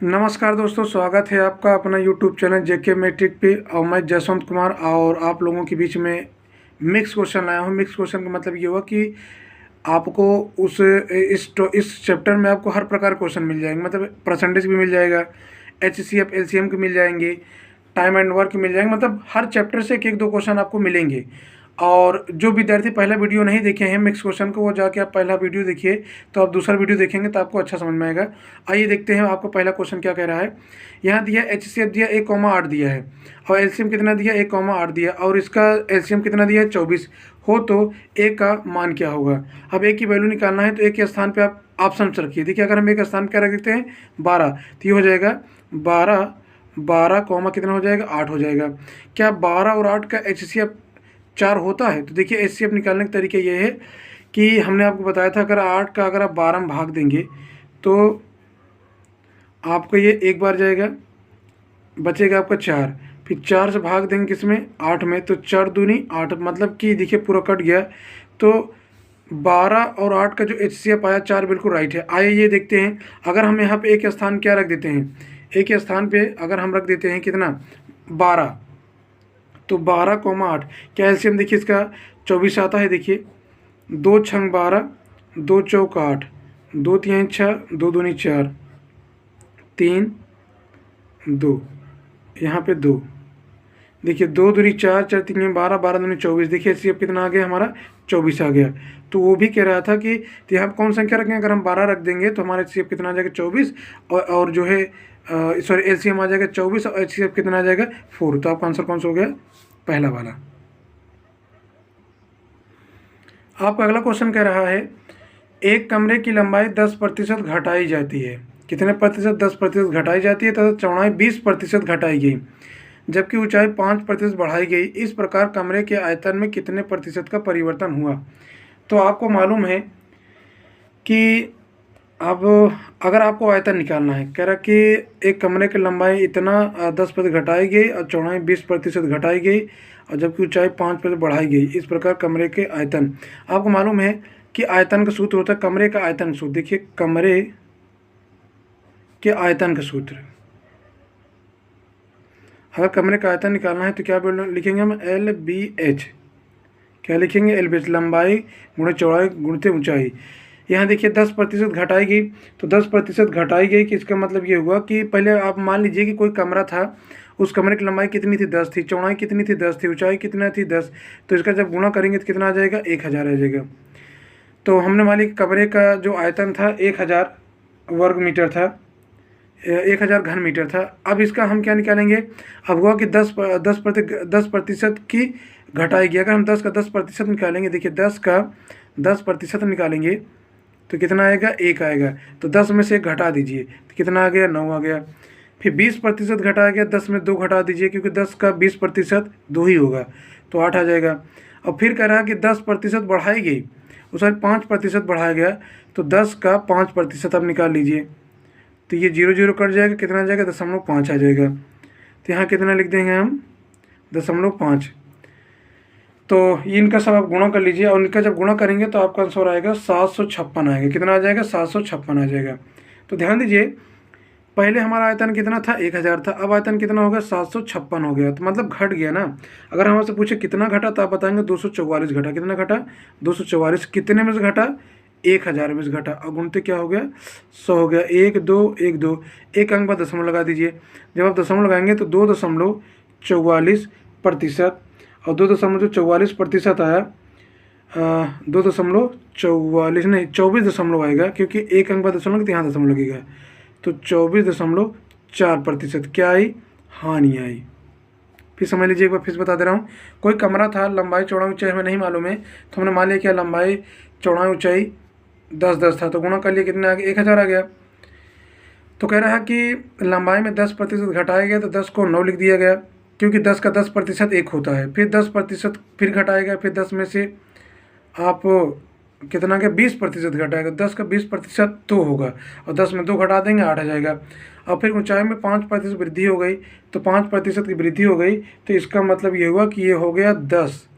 नमस्कार दोस्तों, स्वागत है आपका अपना यूट्यूब चैनल जेके मैट्रिक पे। और मैं जसवंत कुमार और आप लोगों के बीच में मिक्स क्वेश्चन लाया हूँ। मिक्स क्वेश्चन का मतलब ये हुआ कि आपको इस चैप्टर में आपको हर प्रकार क्वेश्चन मिल जाएंगे, मतलब परसेंटेज भी मिल जाएगा, HCF LCM के मिल जाएंगे, टाइम एंड वर्क मिल जाएंगे, मतलब हर चैप्टर से एक एक दो क्वेश्चन आपको मिलेंगे। और जो विद्यार्थी पहला वीडियो नहीं देखे हैं मिक्स क्वेश्चन को, वो जाके आप पहला वीडियो देखिए, तो आप दूसरा वीडियो देखेंगे तो आपको अच्छा समझ में आएगा। आइए देखते हैं आपको पहला क्वेश्चन क्या कह रहा है। यहाँ दिया HCF दिया 1,8 दिया है और LCM कितना दिया 1,8 दिया, और इसका LCM कितना दिया है 24 हो, तो ए का मान क्या होगा। अब ए की वैल्यू निकालना है तो एक के स्थान पे आप ऑप्शन रखिए। देखिए, अगर हम एक स्थान क्या रख देते हैं 12, तो ये हो जाएगा 12 12 कॉमा कितना हो जाएगा 8 हो जाएगा। क्या 12 और 8 का HCF 4 होता है? तो देखिए, HCF निकालने का तरीका ये है कि हमने आपको बताया था, अगर 8 का अगर आप 12 में भाग देंगे तो आपका ये एक बार जाएगा, बचेगा आपका 4, फिर 4 से भाग देंगे किसमें 8 में, तो 4 दूनी 8, मतलब कि देखिए पूरा कट गया। तो 12 और 8 का जो HCF आया 4 बिल्कुल राइट है। आइए ये देखते हैं, अगर हम यहाँ पे एक स्थान क्या रख देते हैं, एक के स्थान पे अगर हम रख देते हैं कितना 12, तो 12,8 क्या एलसीएम देखिए इसका 24 आता है। देखिए 2 छंग 12, 2 चौक 8, 2 तीन 6, 2 दूनी 4, 3 2, यहाँ पे 2, देखिए 2 दूनी 4, 4 तीन 12, 12 दूनी 24। देखिए एलसीएम कितना आ गया हमारा 24 आ गया। तो वो भी कह रहा था कि तो यहाँ कौन संख्या रखें, अगर हम 12 रख देंगे तो हमारा एचसीएफ कितना आ जाएगा 24, और जो है सॉरी एलसीएम आ जाएगा 24 और एचसीएफ कितना आ जाएगा 4। तो आपका आंसर कौन सा हो गया, पहला वाला। आपका अगला क्वेश्चन कह रहा है, एक कमरे की लंबाई 10% घटाई जाती है। कितने प्रतिशत? 10% घटाई जाती है तथा चौड़ाई 20% घटाई गई, जबकि ऊंचाई 5% बढ़ाई गई। इस प्रकार कमरे के आयतन में कितने प्रतिशत का परिवर्तन हुआ? तो आपको मालूम है कि अब अगर आपको आयतन निकालना है, कह रहा कि एक कमरे की लंबाई इतना 10% घटाई गई और चौड़ाई 20% घटाई गई, और जबकि ऊंचाई 5% बढ़ाई गई। इस प्रकार कमरे के आयतन, आपको मालूम है कि आयतन का सूत्र होता है कमरे का आयतन सूत्र। देखिए कमरे के आयतन का सूत्र, अगर कमरे का आयतन निकालना है तो क्या लिखेंगे हम, LBH। क्या लिखेंगे, LBH, लंबाई गुणे चौड़ाई गुणते ऊंचाई। यहाँ देखिए 10% घटाई गई, तो 10% घटाई गई कि इसका मतलब ये हुआ कि पहले आप मान लीजिए कि कोई कमरा था, उस कमरे की लंबाई कितनी थी 10 थी, चौड़ाई कितनी थी 10 थी, ऊंचाई कितना थी 10, तो इसका जब गुणा करेंगे तो कितना आ जाएगा 1000 आ जाएगा। तो हमने मान लिया कमरे का जो आयतन था 1000 वर्ग मीटर था, 1000 घन मीटर था। अब इसका हम क्या निकालेंगे, अब हुआ कि 10% की घटाई गई। अगर हम 10 का 10% निकालेंगे, देखिए 10 का 10% निकालेंगे तो कितना आएगा 1 आएगा, तो 10 में से 1 घटा दीजिए तो कितना आ गया 9 आ गया। फिर 20% घटाया गया, 10 में 2 घटा दीजिए क्योंकि 10 का 20% 2 ही होगा, तो 8 आ जाएगा। और फिर कह रहा है कि 10% बढ़ाई गई, उस 5% बढ़ाया गया, तो 10 का 5% आप निकाल लीजिए, तो ये 0 0 कट जाएगा, कितना आ जाएगा 0.5 आ जाएगा। तो यहाँ कितना लिख देंगे हम 0.5। तो इनका सब आप गुणा कर लीजिए, और इनका जब गुणा करेंगे तो आपका आंसर आएगा 756 आएगा। कितना आ जाएगा 756 आ जाएगा। तो ध्यान दीजिए, पहले हमारा आयतन कितना था 1000 था, अब आयतन कितना हो गया 756 हो गया, तो मतलब घट गया ना। अगर हम आपसे पूछे कितना घटा तो आप बताएंगे 244 घटा। कितना घटा 244, कितने में से घटा 1000 में से घटा, और गुणते क्या हो गया 100 हो गया। 1 2 1 2, एक अंक पर दशमलव लगा दीजिए। जब आप दशमलव लगाएंगे तो 2.44% और 2.44% आया, 2.44 नहीं 24 आएगा, क्योंकि एक अंक पर दशमलव तो यहाँ दशमलव लगेगा, तो 24.4% क्या आई, हानि आई। फिर समझ लीजिए, एक बार फिर बता दे रहा हूँ। कोई कमरा था, लंबाई चौड़ाई ऊंचाई हमें नहीं मालूम है, तो हमने मान लिया क्या लंबाई चौड़ाई ऊंचाई 10 10 था, तो गुणा कर लिया, कितना आ गया 1000 आ गया। तो कह रहा है कि लंबाई में 10% घटाया गया, तो 10 को 9 लिख दिया गया, क्योंकि 10 का 10% 1 होता है। फिर 10% फिर घटाएगा, फिर 10 में से आप कितना गया 20% घटाएगा, 10 का 20% 2 होगा, और 10 में 2 घटा देंगे 8 आ जाएगा। और फिर ऊंचाई में 5% वृद्धि हो गई, तो 5% की वृद्धि हो गई, तो इसका मतलब ये हुआ कि ये हो गया 10,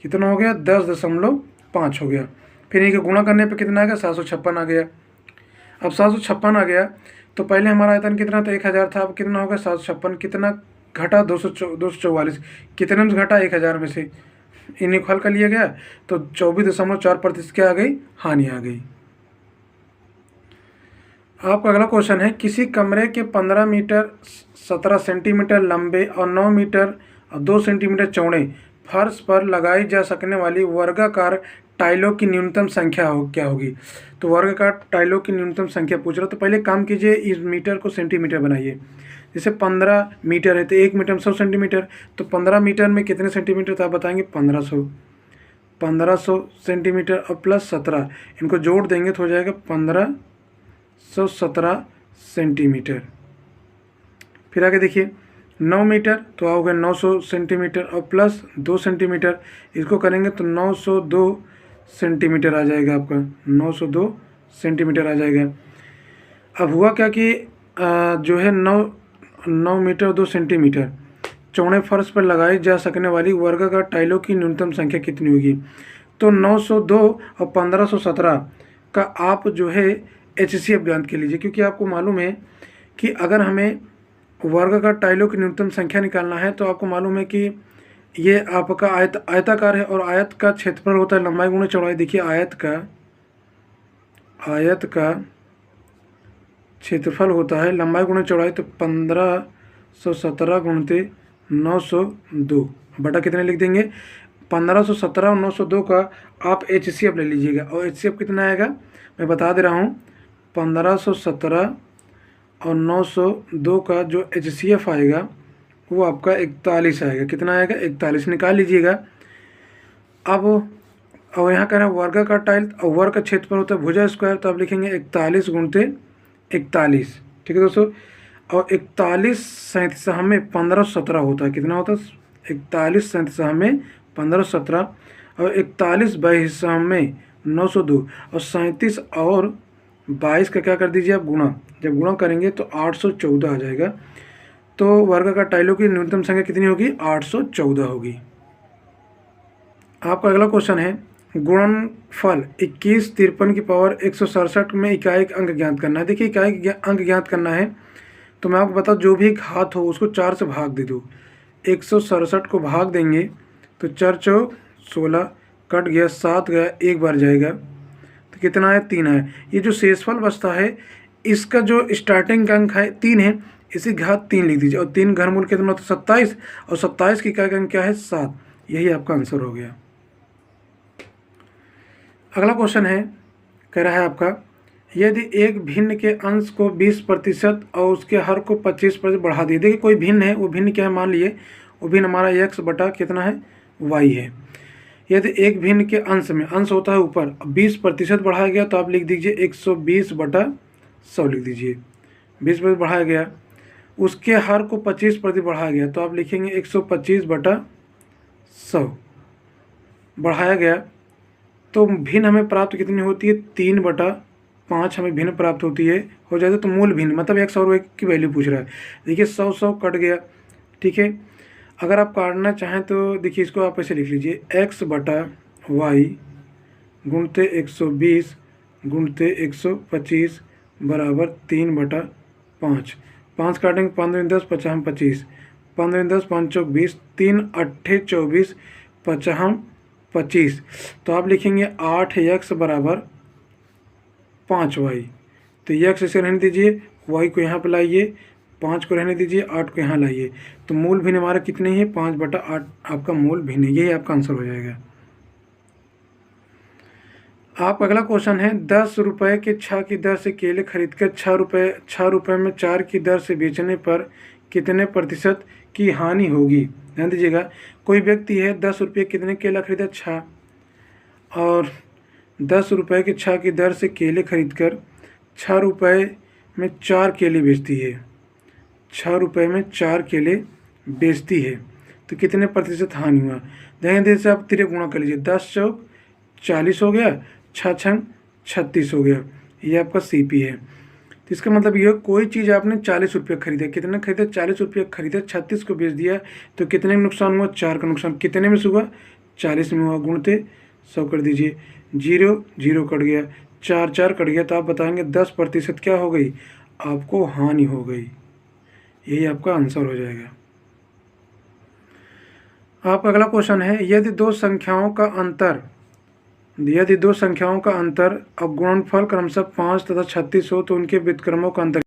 कितना हो गया 10.5 हो गया। फिर इनके गुणा करने पे कितना आ गया 756 आ गया। अब 756 आ गया, तो पहले हमारा आयतन कितना था, 1000 था, अब कितना होगा 756, कितना घटा 244, कितने में से घटा 1000 में से, इन्हीं को हल कर लिया गया, तो 24.4% क्या आ गई, हानि आ गई। आपका अगला क्वेश्चन है, किसी कमरे के 15 मीटर 17 सेंटीमीटर लंबे और 9 मीटर और 2 सेंटीमीटर चौड़े फर्श पर लगाई जा सकने वाली वर्गाकार टाइलों की न्यूनतम संख्या क्या होगी। तो वर्गाकार टाइलों की न्यूनतम संख्या पूछ रहा, तो पहले काम कीजिए, इस मीटर को सेंटीमीटर बनाइए। जैसे 15 मीटर है तो 1 मीटर में 100 सेंटीमीटर, तो 15 मीटर में कितने सेंटीमीटर था, आप बताएंगे 1500 सेंटीमीटर और प्लस 17, इनको जोड़ देंगे तो हो जाएगा 1517 सेंटीमीटर। फिर आगे देखिए 9 मीटर तो आओगे 900 सेंटीमीटर और प्लस 2 सेंटीमीटर, इसको करेंगे तो 902 सेंटीमीटर आ जाएगा, आपका 902 सेंटीमीटर आ जाएगा। अब हुआ क्या कि जो है 9 मीटर 2 सेंटीमीटर चौड़े फर्श पर लगाई जा सकने वाली वर्गाकार टाइलों की न्यूनतम संख्या कितनी होगी। तो 902 और 1517 का आप जो है HCF ज्ञात के लीजिए, क्योंकि आपको मालूम है कि अगर हमें वर्गाकार टाइलों की न्यूनतम संख्या निकालना है तो आपको मालूम है कि ये आपका आयताकार है और आयत का क्षेत्रफल होता है लंबाई गुणे चौड़ाई। देखिए आयत का क्षेत्रफल होता है लंबाई गुणे चौड़ाई, तो 1517 गुणते 902 बटा कितने लिख देंगे, 1517 और 902 का आप HCF ले लीजिएगा, और HCF कितना आएगा मैं बता दे रहा हूँ, 1517 और 902 का जो HCF आएगा वो आपका 41 आएगा। कितना आएगा, 41 निकाल लीजिएगा। अब और यहाँ कह रहे हैं वर्गाकार टाइल और वर्ग का क्षेत्रफल होता है भुजा स्क्वायर, तो आप लिखेंगे 41 गुणते 41, ठीक है दोस्तों। और 41 37 में 1517 होता है, कितना होता है 41 37 में 1517, और 41 22 में 902, और 37 और 22 का क्या कर दीजिए आप गुणा, जब गुणा करेंगे तो 814 आ जाएगा। तो वर्गाकार टाइलों की न्यूनतम संख्या कितनी होगी, 814 होगी। आपका अगला क्वेश्चन है, गुणनफल 21 53 की पावर 167 में इकाई अंक ज्ञात करना है। देखिए इकाई अंक ज्ञात करना है तो मैं आपको बताऊँ, जो भी घात हो उसको 4 से भाग दे दो। 167 को भाग देंगे तो 4 चौक 16, कट गया 7 गया, एक बार जाएगा तो कितना है 3 है। ये जो शेषफल बचता है इसका जो स्टार्टिंग अंक है 3 है, इसी घात 3 लिख दीजिए, और 3 घनमूल कितना तो 27, और 27 की इकाई अंक क्या है 7, यही आपका आंसर हो गया। अगला क्वेश्चन है, कह रहा है आपका, यदि एक भिन्न के अंश को 20% और उसके हर को 25% बढ़ा दिए। देखिए कोई भिन्न है, वो भिन्न क्या है मान लिए, वो भिन्न हमारा x बटा कितना है y है। यदि एक भिन्न के अंश में, अंश होता है ऊपर, 20% बढ़ाया गया तो आप लिख दीजिए 120/100 लिख दीजिए, 20% बढ़ाया गया। उसके हर को 25% बढ़ाया गया तो आप लिखेंगे 125/100 बढ़ाया गया। तो भिन्न हमें प्राप्त कितनी होती है, 3/5 हमें भिन्न प्राप्त होती है, हो जाता है। तो मूल भिन्न मतलब x और y की वैल्यू पूछ रहा है। देखिए 100 कट गया, ठीक है। अगर आप काटना चाहें तो देखिए इसको आप ऐसे लिख लीजिए, x/y गुणते 120 गुणते 125 बराबर 3/5। 5 काटेंगे 5 10 50 25, 5 10 5 चौक 20, 3 8 24 50 25, तो आप लिखेंगे 8x बराबर 5y। तो x इसे रहने दीजिए, y को यहाँ पे लाइए, 5 को रहने दीजिए, 8 को यहाँ लाइए, तो मूल भिन्न हमारा कितने है 5/8 आपका मूल भिन्न, यही आपका आंसर हो जाएगा। आप अगला क्वेश्चन है, 10 रुपये के 6 की दर से केले खरीदकर 6 रुपये में 4 की दर से बेचने पर कितने प्रतिशत की हानि होगी। ध्यान दीजिएगा, कोई व्यक्ति है 10 रुपये कितने केला खरीदा 6, और 10 रुपये के 6 की दर से केले खरीदकर 6 रुपये में 4 केले बेचती है, 6 रुपये में 4 केले बेचती है, तो कितने प्रतिशत हानि हुआ। ध्यान दें से आप तिरक गुणा कर लीजिए, 10 चौक 40 हो गया, 6 छंग 36 हो गया, ये आपका CP है। तो इसका मतलब ये, कोई चीज़ आपने 40 रुपये खरीदा, कितना खरीदा 40 रुपये खरीदा, 36 को बेच दिया, तो कितने में नुकसान हुआ 4 का नुकसान, कितने में से हुआ 40 में हुआ, गुणते 100 कर दीजिए, 0 0 कट गया, 4 4 कट गया तो आप बताएंगे 10% क्या हो गई, आपको हानि हो गई। यही आपका आंसर हो जाएगा। आपका अगला क्वेश्चन है, यदि दो संख्याओं का अंतर और गुणनफल क्रमशः 5 तथा 36 हो तो उनके व्युत्क्रमों का अंतर